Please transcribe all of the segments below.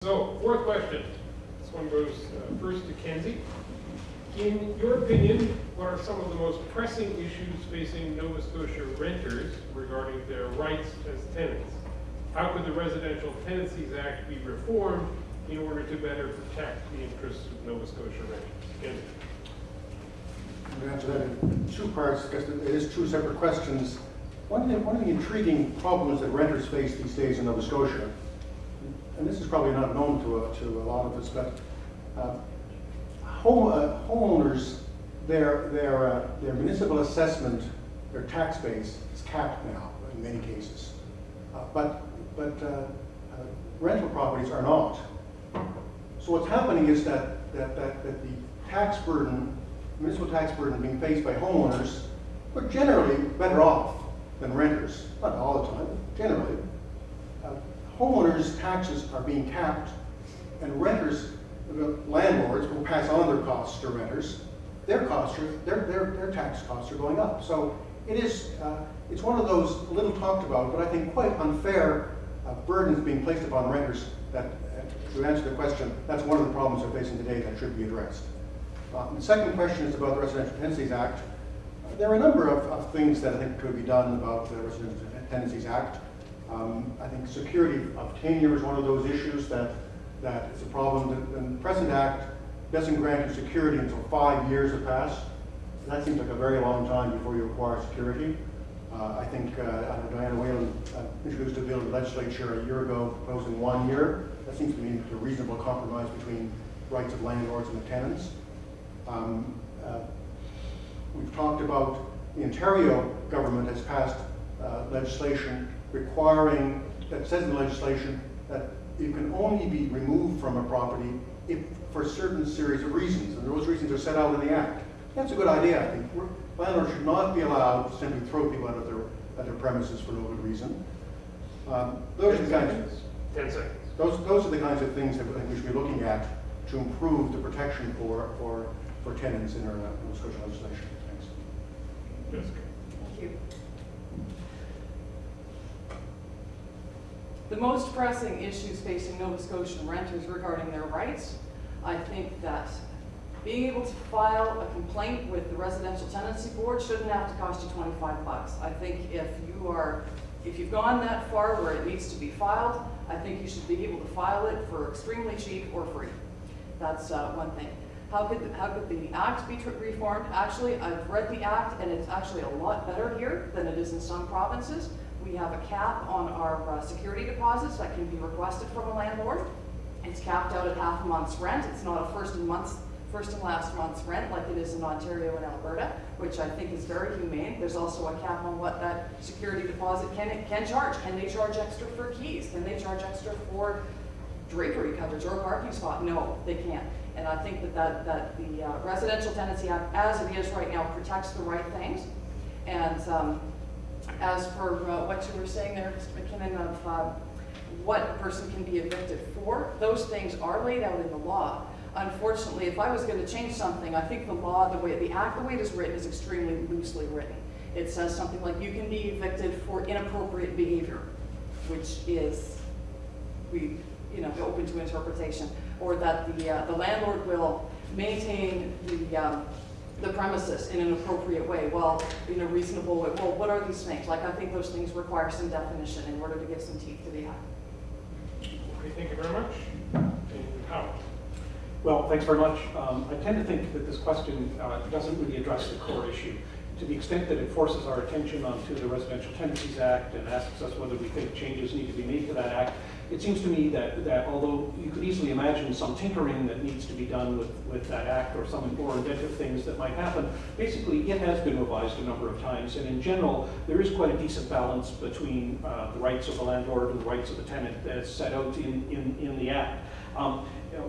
So, fourth question. This one goes first to Kenzie. In your opinion, what are some of the most pressing issues facing Nova Scotia renters regarding their rights as tenants? How could the Residential Tenancies Act be reformed in order to better protect the interests of Nova Scotia renters? Kenzie. I'm going to answer that in two parts because it is two separate questions. One of the intriguing problems that renters face these days in Nova Scotia, and this is probably not known to a lot of us, but homeowners, their municipal assessment, their tax base is capped now in many cases, but rental properties are not. So what's happening is that the tax burden, municipal tax burden being faced by homeowners, are generally better off than renters. Not all the time, but generally. Homeowners' taxes are being capped, and renters, landlords, will pass on their costs to renters. Their tax costs are going up. So it's one of those little talked about, but I think quite unfair burdens being placed upon renters. That, to answer the question, that's one of the problems they're facing today that should be addressed. The second question is about the Residential Tenancies Act. There are a number of things that I think could be done about the Residential Tenancies Act. I think security of tenure is one of those issues that is a problem. The present Act doesn't grant you security until 5 years have passed. That seems like a very long time before you acquire security. I think Diana Whalen introduced a bill to the legislature a year ago proposing 1 year. That seems to me a reasonable compromise between rights of landlords and the tenants. We've talked about the Ontario government has passed legislation requiring, that says in the legislation that you can only be removed from a property if for a certain series of reasons, and those reasons are set out in the Act. That's a good idea, I think. Landlords should not be allowed to simply throw people out of their premises for no good reason. Those are the kinds. 10 seconds. Those are the kinds of things that I think we should be looking at to improve the protection for tenants in our Nova Scotia legislation. Thanks. Jessica. Thank you. The most pressing issues facing Nova Scotian renters regarding their rights, I think that being able to file a complaint with the Residential Tenancy Board shouldn't have to cost you $25. I think if you've gone that far where it needs to be filed, I think you should be able to file it for extremely cheap or free. That's one thing. How could the Act be reformed? Actually, I've read the Act, and it's actually a lot better here than it is in some provinces. We have a cap on our security deposits that can be requested from a landlord. It's capped out at half a month's rent. It's not a first and last month's rent like it is in Ontario and Alberta, which I think is very humane. There's also a cap on what that security deposit can charge. Can they charge extra for keys? Can they charge extra for drapery coverage or a parking spot? No, they can't. And I think that the Residential Tenancy Act, as it is right now, protects the right things. And as for what you were saying there, Mr. McKinnon, of what a person can be evicted for, those things are laid out in the law. Unfortunately, if I was going to change something, I think the law, the Act, the way it is written, is extremely loosely written. It says something like you can be evicted for inappropriate behavior, which is open to interpretation, or that the landlord will maintain the premises in an appropriate way, well, in a reasonable way. Well, what are these things? Like, I think those things require some definition in order to give some teeth to the Act. Okay, thank you very much. And Howard. Well, thanks very much. I tend to think that this question doesn't really address the core issue. To the extent that it forces our attention onto the Residential Tenancies Act and asks us whether we think changes need to be made to that act, it seems to me that although you could easily imagine some tinkering that needs to be done with that act or some more inventive things that might happen, basically it has been revised a number of times, and in general there is quite a decent balance between the rights of the landlord and the rights of the tenant as set out in the act.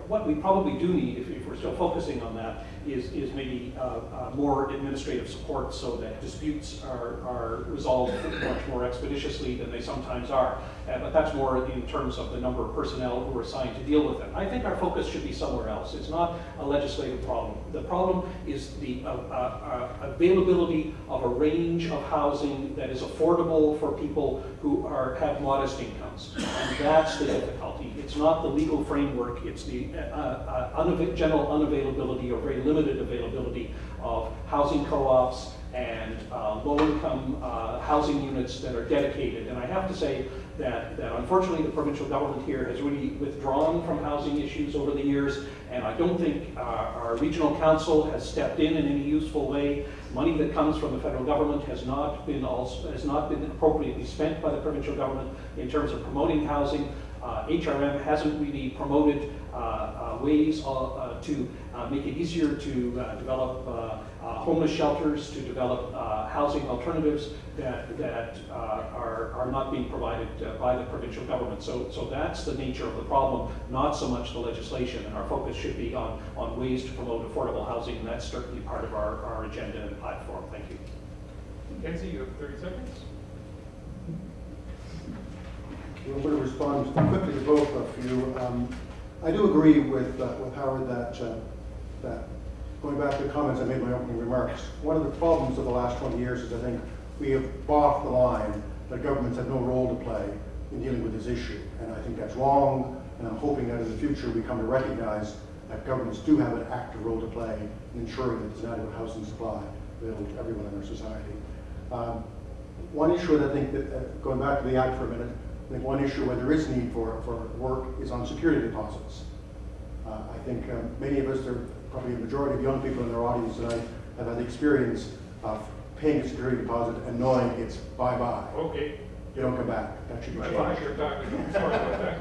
What we probably do need, if we're still focusing on that, is maybe more administrative support so that disputes are resolved much more expeditiously than they sometimes are. But that's more in terms of the number of personnel who are assigned to deal with them. I think our focus should be somewhere else. It's not a legislative problem. The problem is the availability of a range of housing that is affordable for people who have modest incomes. apartments. And that's the difficulty. It's not the legal framework, it's the general unavailability or very limited availability of housing co-ops and low-income housing units that are dedicated. And I have to say that unfortunately the provincial government here has really withdrawn from housing issues over the years, and I don't think our regional council has stepped in any useful way. Money that comes from the federal government has not been appropriately spent by the provincial government in terms of promoting housing. HRM hasn't really promoted ways to make it easier to develop homeless shelters, to develop housing alternatives that are not being provided by the provincial government. So that's the nature of the problem, not so much the legislation, and our focus should be on ways to promote affordable housing, and that's certainly part of our agenda and platform. Thank you. Kenzie, you have 30 seconds. I'm going to respond quickly to both of you. I do agree with Howard that going back to the comments I made in my opening remarks, one of the problems of the last 20 years is I think we have bought the line that governments have no role to play in dealing with this issue. And I think that's wrong, and I'm hoping that in the future we come to recognize that governments do have an active role to play in ensuring that there's an adequate housing supply available to everyone in our society. One issue that I think that, going back to the Act for a minute, I think one issue where there is need for work is on security deposits. I think many of us, probably a majority of young people in our audience tonight, have had the experience of paying a security deposit and knowing it's bye-bye. Okay. You don't come back. That should be I changed. thought you were talking. Sorry about that.